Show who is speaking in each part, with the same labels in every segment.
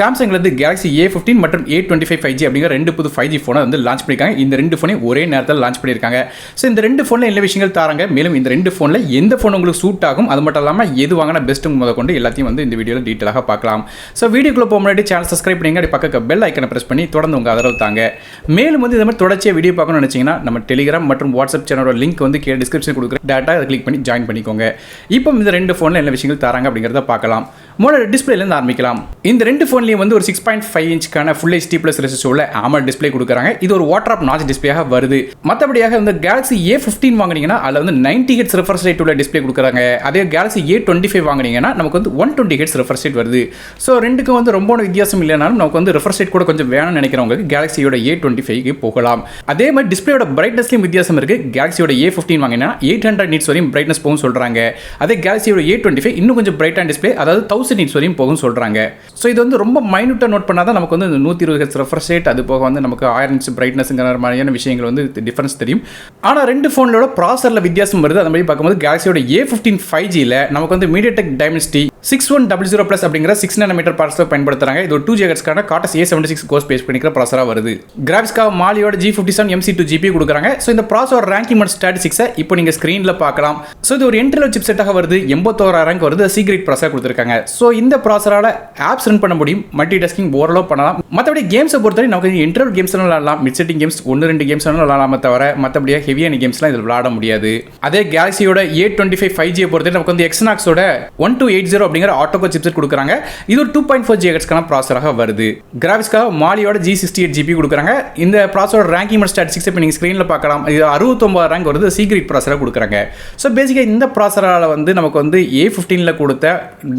Speaker 1: சாம்சங்ல இருந்து Galaxy A15 மற்றும் A25 5G அப்படிங்கிற ரெண்டு புது 5G ஃபோனை வந்து லான்ச் பண்ணிருக்காங்க. இந்த ரெண்டு ஃபோனையும் ஒரே நேரத்தில் லான்ச் பண்ணியிருக்காங்க. ஸோ இந்த ரெண்டு ஃபோனில் என்ன விஷயங்கள் தராங்க, மேலும் இந்த ரெண்டு ஃபோனில் எந்த ஃபோன் உங்களுக்கு சூட் ஆகும், அது மட்டும் இல்லாமல் எது வாங்கினா பெஸ்ட்டு முத கொண்டு எல்லாத்தையும் வந்து இந்த வீடியோவில் டீட்டெயிலாக பார்க்கலாம். ஸோ வீடியோக்குள்ள போக முன்னாடி சேனல் சப்ஸ்கிரைப் பண்ணிங்க, அப்படி பக்க பெல் ஐக்கனை பிரஸ் பண்ணி தொடர்ந்து உங்கள் ஆதரவு தாங்க. மேலும் வந்து இந்த மாதிரி தொடர்ச்சியாக வீடியோ பார்க்கணும்னு நினச்சிங்கன்னா நம்ம டெலிகிராம் மற்றும் வாட்ஸ்அப் சேனலோட லிங்க் வந்து கீழே டிஸ்கிரிப்ஷன் கொடுக்குற டேட்டா அதை கிளிக் பண்ணி ஜாயின் பண்ணிக்கோங்க. இப்போ இந்த ரெண்டு ஃபோனில் என்ன விஷயங்கள் தராங்க அப்படிங்கிறத பார்க்கலாம். முதல்ல டிஸ்பிளேலேருந்து ஆரம்பிக்கலாம். இந்த ரெண்டு ஃபோன்லையும் வந்து ஒரு 6.5 இன்ச்சுக்கான ஃபுல் HD ப்ளஸ் ரெசிஸ்டோட AMOLED டிஸ்பிளே கொடுக்குறாங்க. இது ஒரு வாட்டர் ஆப் நாச் டிஸ்பிளேயாக வருது. மற்றபடியாக இந்த Galaxy A15 வாங்கினீங்கன்னா அதில் வந்து 90 Hz ரெஃப்ரெஷ் ரேட் உள்ள டிஸ்பிளே கொடுக்குறாங்க. அதே Galaxy A25 வாங்கினீங்கன்னா நமக்கு வந்து 120 Hz ரெஃப்ரெஷ் ரேட் வருது. ஸோ ரெண்டுக்கும் வந்து ரொம்ப வித்தியாசம் இல்லைனாலும் நமக்கு வந்து ரெஃப்ரெஷ் ரேட் கூட கொஞ்சம் வேணும்னு நினைக்கிறவங்களுக்கு Galaxyயோட A25 போகலாம். அதே மாதிரி டிஸ்பிளேயோட பிரைட்னஸ்லையும் வித்தியாசம் இருக்கு. Galaxyயோட A15 வாங்கினா 800 nits வரையும் பிரைட்னஸ் போகும் சொல்றாங்க. அதே Galaxyயோட A25 இன்னும் கொஞ்சம் பிரைட்டான டிஸ்பிளே, அதாவது 1000 nits வரையும் போகும் சொல்றாங்க. ஸோ இது வந்து ரொம்ப மைனூட்டா நோட் பண்ணாதான் நமக்கு வந்து 120 Hz ரெஃப்ரெஷ் ரேட், அது போக வந்து நமக்கு 1000 nits பிரைட்னஸ்ங்கிற மாதிரியான விஷயங்கள் வந்து டிஃபரன்ஸ் தெரியும். ஆனால் ரெண்டு ஃபோனோட ப்ராசரில் வித்தியாசம் வருது. அந்த மாதிரி பார்க்கும்போது Galaxyயோட A15 5Gல நமக்கு வந்து MediaTek Dimensity 6100 Plus அப்படிங்கிற 6 nanometer ப்ராசஸர் பயன்படுத்துறாங்க. இது ஒரு 2 GHz Cortex A76 core base பண்ணிக்கிற ப்ராசஸரா வருது. கிராஃபிக்ஸ்க்காக Maliயோட G57 MC2 GPU கொடுக்குறாங்க. ஸோ இந்த ப்ராசஸர் ரேங்கிங் மற்றும் ஸ்டாட்டிஸ்டிக்ஸை இப்போ நீங்க ஸ்கிரீன்ல பார்க்கலாம். ஸோ இது ஒரு என்ட்ரி லெவல் சிப்செட்டாக வருது. 81 ரேங்க் வருது. சி கிரேட் ப்ராசஸர் கொடுத்துருக்காங்க. ஸோ இந்த ப்ராசஸரால ஆப்ஸ் ரன் பண்ண முடியும், மல்டி டாஸ்கிங் ஓரளவு பண்ணலாம். மற்றபடி கேம்ஸை பொறுத்தவரை நமக்கு இன்டர்வல் கேம்ஸ் விளாடலாம், மிட் செட்டிங் கேம்ஸ் 1-2 கேம்ஸ் விளாடலாமே தவிர மற்றபடியாக ஹெவியான கேம்ஸ்லாம் இதில் விளாட முடியாது. அதே Galaxyயோட A25 5G பொறுத்தவரை நமக்கு வந்து Exynosோட 1280 அப்படிங்கிற ஆட்டோகோ சிப்செட் கொடுக்குறாங்க. இது ஒரு 2.4 GHz ப்ராசஸராக வருது. கிராஃபிக்ஸ்க்காக Maliயோட G68 GPU கொடுக்குறாங்க. இந்த ப்ராசஸரோட ரேங்கிங் மற்றும் ஸ்டாட்டிஸ்டிக்ஸ் இப்போ நீங்கள் ஸ்க்ரீனில் பார்க்கலாம். இது 69 ரேங்க் வருது. சி கிரேட் ப்ராசஸராக கொடுக்குறாங்க. ஸோ பேசிக்காக இந்த ப்ராசஸரால் வந்து நமக்கு வந்து A15ல கொடுத்த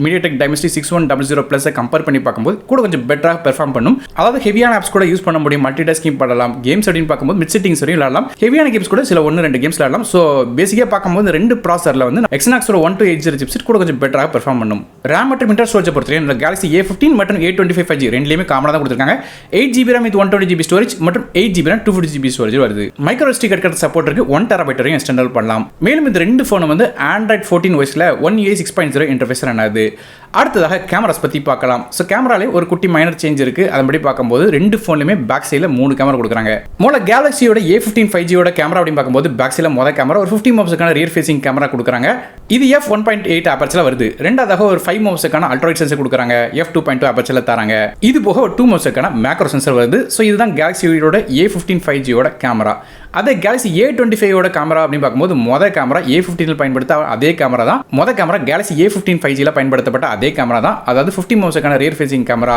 Speaker 1: MediaTek Dimensity 6100 Plus கம்பேர் பண்ணி பார்க்கும்போது கூட கொஞ்சம் பெட்டராக பெர்ஃபார்ம் பண்ணும். அதாவது ஹெவியான ஆப்ஸ் கூட யூஸ் பண்ண முடியும், மல்டி டாஸ்கிங் பண்ணலாம். கேம்ஸ் அப்படின்னு பார்க்கும்போது மிட் செட்டிங்ஸ் வரையும் விளாடலாம். ஹெவியான கேம்ஸ் கூட சில 1-2 கேம்ஸ் விளாடலாம். ஸோ பேசிக்காக பார்க்கும்போது ரெண்டு ப்ராசஸரில் வந்து Exynosோட 1280 சிப்செட் கூட கொஞ்சம் பெட்டராக பெர்ஃபார்ம் பண்ணும். RAM மற்றும் இன்டர்னல் ஸ்டோரேஜ் பொறுத்தவரை Galaxy A15 மற்றும் A25 5G ரெண்டுலையுமே காமனாக தான் கொடுத்துருக்காங்க. 8GB RAM with 120GB storage மற்றும் 8GB RAM 250GB ஸ்டோரேஜ் வருது. மைக்ரோ SD கார்டு சப்போர்ட் இருக்கு. 1 TB வரையும் எக்ஸ்டெண்ட் பண்ணலாம். மேலும் இந்த ரெண்டு ஃபோனும் வந்து Android 14 OSல 1 UI 6.0 இன்டர்ஃபேஸ் ரன் ஆகுது. அடுத்ததாக கேமராஸ் பற்றி பார்க்கலாம். ஸோ கேமராலே ஒரு குட்டி மைனர் சேஞ்ச் இருக்குது. அதன்படி பார்க்கும்போது ரெண்டு ஃபோன்லையுமே பேக் சைடில் 3 கேமரா கொடுக்குறாங்க. முதல்ல Galaxyயோட A15 5Gயோட கேமரா அப்படின்னு பார்க்கும்போது பேக் சைடில் மொதல் கேமரா ஒரு 50 மெகாபிக்சலுக்கான ரியர் ஃபேசிங் கேமரா கொடுக்குறாங்க. இது f1.8 அபர்ச்சரில் வருது. ரெண்டாவதாக ஒரு 5 மெகாபிக்சலுக்கான அல்ட்ராவைட் சென்சர் கொடுக்குறாங்க. f2.2 அபர்ச்சரில் தராங்க. இது போக ஒரு 2 மெகாபிக்சலுக்கான மேக்ரோ சென்சர் வருது. ஸோ இதுதான் Galaxyயோட A15 5Gயோட கேமரா. அதே Galaxy A25 கேமரா அப்படின்னு பார்க்கும்போது மொதல் கேமரா A15 பயன்படுத்த அதே கேமரா தான். மொதல் கேமரா Galaxy A15 5Gல பயன்படுத்தப்பட்ட அதே கேமரா தான். அதாவது 50 மெகாபிக்சலுக்கான ரியர் ஃபேசிங் கேமரா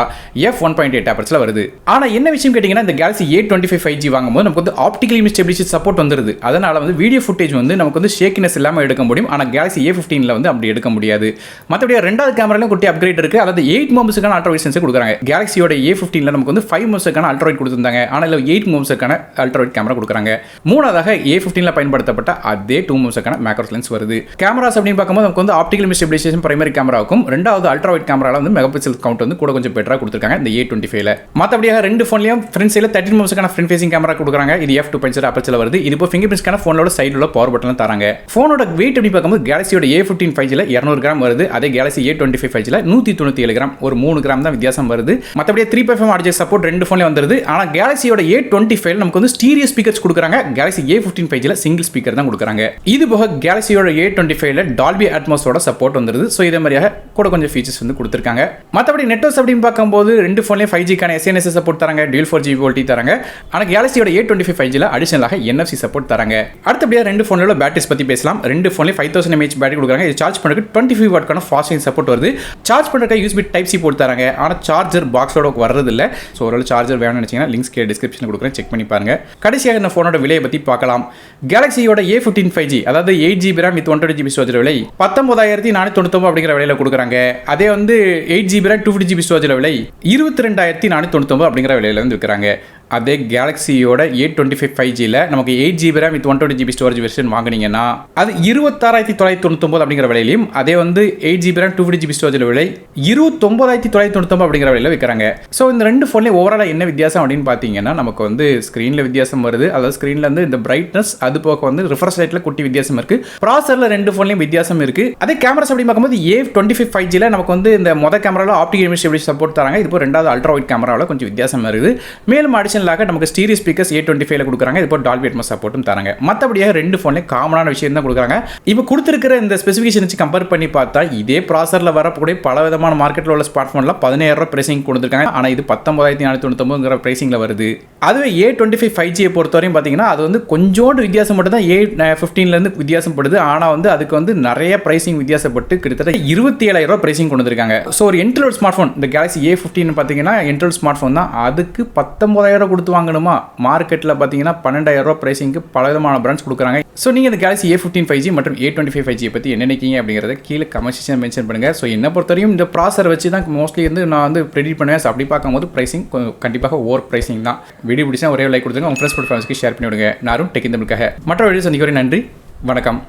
Speaker 1: f1.8 அபர்ச்சரில் வருது. ஆனால் என்ன விஷயம் கேட்டிங்கன்னா இந்த Galaxy A25 5G வாங்கும்போது நமக்கு வந்து ஆப்டிகல் இமேஜ் ஸ்டெபிலிட்டி சப்போர்ட் வந்துருது. அதனால வந்து வீடியோ ஃபுட்டேஜ் வந்து நமக்கு வந்து ஷேக்கினஸ் இல்லாமல் எடுக்க முடியும். ஆனால் Galaxy A15ல வந்து அப்படி எடுக்க முடியாது. மற்றபடி ரெண்டாவது கேமராலையும் குட்டி அப்கிரேட் இருக்கு. அதாவது 8 மெகாபிக்சலுக்கான அல்ட்ராவைட் சென்சர் கொடுக்குறாங்க. Galaxyயோட A15ல நமக்கு வந்து 5 மெகாபிக்சலுக்கான அல்ட்ராவைட் கொடுத்துருந்தாங்க. ஆனால் 8 மெகாபிக்சலுக்கான அல்ட்ராவைட் கேமரா கொடுக்குறாங்க. மூணாவதாக A15ல பயன்படுத்தப்பட்ட அதே 2 மெகாபிக்சலுக்கான மேக்ரோ லென்ஸ் வருது. கேமராஸ் அப்படின்னு பார்க்கும்போது நமக்கு வந்து ஆப்டிகல் இமேஜ் ஸ்டெபிலைசேஷன் பிரைமரி கேமராவுக்கும் ரெண்டாவது அல்ட்ராவைட் கேமரால வந்து மெகாபிக்சல் கவுண்ட் வந்து கூட கொஞ்சம் பெட்டரா கொடுத்துருக்காங்க இந்த A25ல. மற்றபடியாக ரெண்டு ஃபோன்லையும் ஃப்ரண்ட் சைடில் 13 மெகாபிக்சலுக்கான ஃப்ரண்ட் ஃபேசிங் கேமரா கொடுக்குறாங்க. இது f2.0 அபர்ச்சரில் வருது. இது இப்போ ஃபிங்கர் பிரிண்ட்ஸ்க்கான ஃபோனோட சைடில் உள்ள பவர் பட்டன் தராங்க. ஃபோனோட வெயிட் எப்படி பார்க்கும்போது Galaxyயோட A15 5Gல 200 கிராம் வருது. அதே Galaxy A25 5Gல 197 கிராம், ஒரு 3 கிராம் தான் வித்தியாசம் வருது. மற்றபடி 3.5 ஆடியோ சப்போர்ட் ரெண்டு ஃபோன்லையும் வந்துருது. ஆனால் Galaxyயோட A25 நமக்கு வந்து ஸ்டீரியோ ஸ்பீக்கர்ஸ் கொடுக்குறாங்க. Galaxy A15 5Gல சிங்கிள் ஸ்பீக்கர் தான் கொடுக்குறாங்க. இது போக Galaxyயோட A25ல Dolby Atmosோட சப்போர்ட் வந்துருது. ஸோ இதே மாதிரியாக கூட கொஞ்சம் ஃபீச்சர்ஸ் வந்து கொடுத்துருக்காங்க. மற்றபடி நெட்வொர்க்ஸ் அப்படின்னு பார்க்கும்போது ரெண்டு ஃபோன்லையும் 5Gக்கான SNS சப்போர்ட் தராங்க, dual 4GB VoLTE தராங்க. ஆனால் Galaxyயோட A25 5Gல அடிஷனலாக NFC சப்போர்ட் தராங்க. அடுத்தபடியாக ரெண்டு ஃபோனோட பேட்டரிஸ் பற்றி பேசலாம். ரெண்டு ஃபோன்லையும் 5000 mAh பேட்டரி கொடுக்குறாங்க. இது சார்ஜ் பண்ணுறதுக்கு 25 வாட்க்கான ஃபாஸ்ட் சார்ஜிங் சப்போர்ட் வருது. சார்ஜ் பண்ணுறதுக்கு USB Type-C போட்டு தராங்க. ஆனால் சார்ஜர் பாக்ஸோட வர்றது இல்லை. ஸோ ஒரு சார்ஜர் வேணும்னு நினச்சிங்கன்னா லிங்க்ஸ் டிஸ்கிரிப்ஷனில் கொடுக்குறேன், செக் பண்ணி பாருங்க. கடைசியாக இந்த ஃபோனோட விலையை பற்றி பார்க்கலாம். Galaxyயோட A15 5G அதாவது 8GB RAM with 120GB storage விலை 19499 அப்படிங்கிற விலையில கொடுக்குறாங்க. அதே வந்து 8GB RAM 250GB ஸ்டோரேஜ் விலை 22499 அப்படிங்கிற விலையில வந்து விற்கிறாங்க. அதே கேலக்ஸியோட A25 5Gயில் நமக்கு 8GB RAM with 120GB storage version வாங்கினீங்கன்னா அது 26,999 அப்படிங்கிற விலையிலையும், அதே வந்து 8GB RAM 250GB ஸ்டோரேஜ் விலை 29,999 அப்படிங்கிற விலையில் விற்கிறாங்க. ஸோ இந்த ரெண்டு ஃபோன்லேயும் ஓவராலாக என்ன வித்தியாசம் அப்படின்னு பார்த்தீங்கன்னா, நமக்கு வந்து ஸ்க்ரீனில் வித்தியாசம் வருது. அதாவது ஸ்க்ரீனில் வந்து இந்த பிரைட்னஸ், அது போக வந்து ரிஃப்ரெஷ் ரேட்டில் குட்டி வித்தியாசம் இருக்குது. ப்ராசரில் ரெண்டு ஃபோன்லேயும் வித்தியாசம் இருக்குது. அதே கேமராஸ் அப்படி பார்க்கும்போது A25 5Gயில் நமக்கு வந்து இந்த மொதல் கேமராவில் ஆப்டிகல் இமேஜ் எப்படி சப்போர்ட் தராங்க, இது ரெண்டாவது அல்ட்ரா வைட் கேமராவில் கொஞ்சம் வித்தியாசம் இருக்குது. மேலும் அடிஷனலாக நமக்கு ஸ்டீரியோ ஸ்பீக்கர்ஸ் A25ல கொடுக்குறாங்க. இது டால்பி அட்மாஸ் சப்போர்ட்டும் தராங்க. மற்றபடியாக ரெண்டு ஃபோன்லேயும் காமனான விஷயம் தான் கொடுக்குறாங்க. இப்போ கொடுத்துருக்கிற இந்த ஸ்பெசிஃபிகேஷன் வச்சு கம்பேர் பண்ணி பார்த்தா இதே ப்ராசரில் வரக்கூடிய பல விதமான மார்க்கெட்டில் உள்ள ஸ்மார்ட் ஃபோனில் 17,000 பிரைசிங் கொடுத்துருக்காங்க. ஆனால் இது 19,499 பிரைசிங்கில் வருது. அதுவே A25 5G பொறுத்தவரையும் பார்த்தீங்கன்னா அது வந்து கொஞ்சோண்டு வித்தியாசம் மட்டும் தான் A15லேருந்து வித்தியாசப்படுது. ஆனால் வந்து அதுக்கு வந்து நிறைய பிரைசிங் வித்தியாசப்பட்டு கிட்டத்தட்ட 27,000 பிரைசிங் கொண்டு வந்திருக்காங்க. ஸோ ஒரு என்ட்ரோட் ஸ்மார்ட் ஃபோன் இந்த Galaxy A15 பார்த்தீங்கன்னா என்ட்ரோட் ஸ்மார்ட் ஃபோன் தான். அதுக்கு 19,000 கொடுத்து வாங்கணுமா? மார்க்கெட்டில் பார்த்தீங்கன்னா 12,000 பிரைசிங்க்கு பல விதமான பிராண்ட்ஸ் கொடுக்குறாங்க. ஸோ நீங்கள் இந்த Galaxy A15 5G மற்றும் A25 5G பற்றி என்ன நினைக்கிங்க அப்படிங்கிறத கீழே கமெண்ட் செக்ஷன் மென்ஷன் பண்ணுங்கள். ஸோ என்ன பொறுத்தவரையும் இந்த ப்ராசர் வச்சு தான் மோஸ்ட்லி வந்து நான் வந்து ப்ரெடிக்ட் பண்ணுவேன். ஸோ அப்படி பார்க்கும்போது பிரைசிங் கண்டிப்பாக ஓவர் பிரைசிங் தான். வீடியோ பிடிச்சா ஒரே லைக் கொடுத்துங்க. உங்கள் ஃப்ரெண்ட்ஸ் ஷேர் பண்ணி விடுங்க. நானும் டெக் இந்த மற்ற வீடியோ சந்திக்கிறேன். நன்றி, வணக்கம்.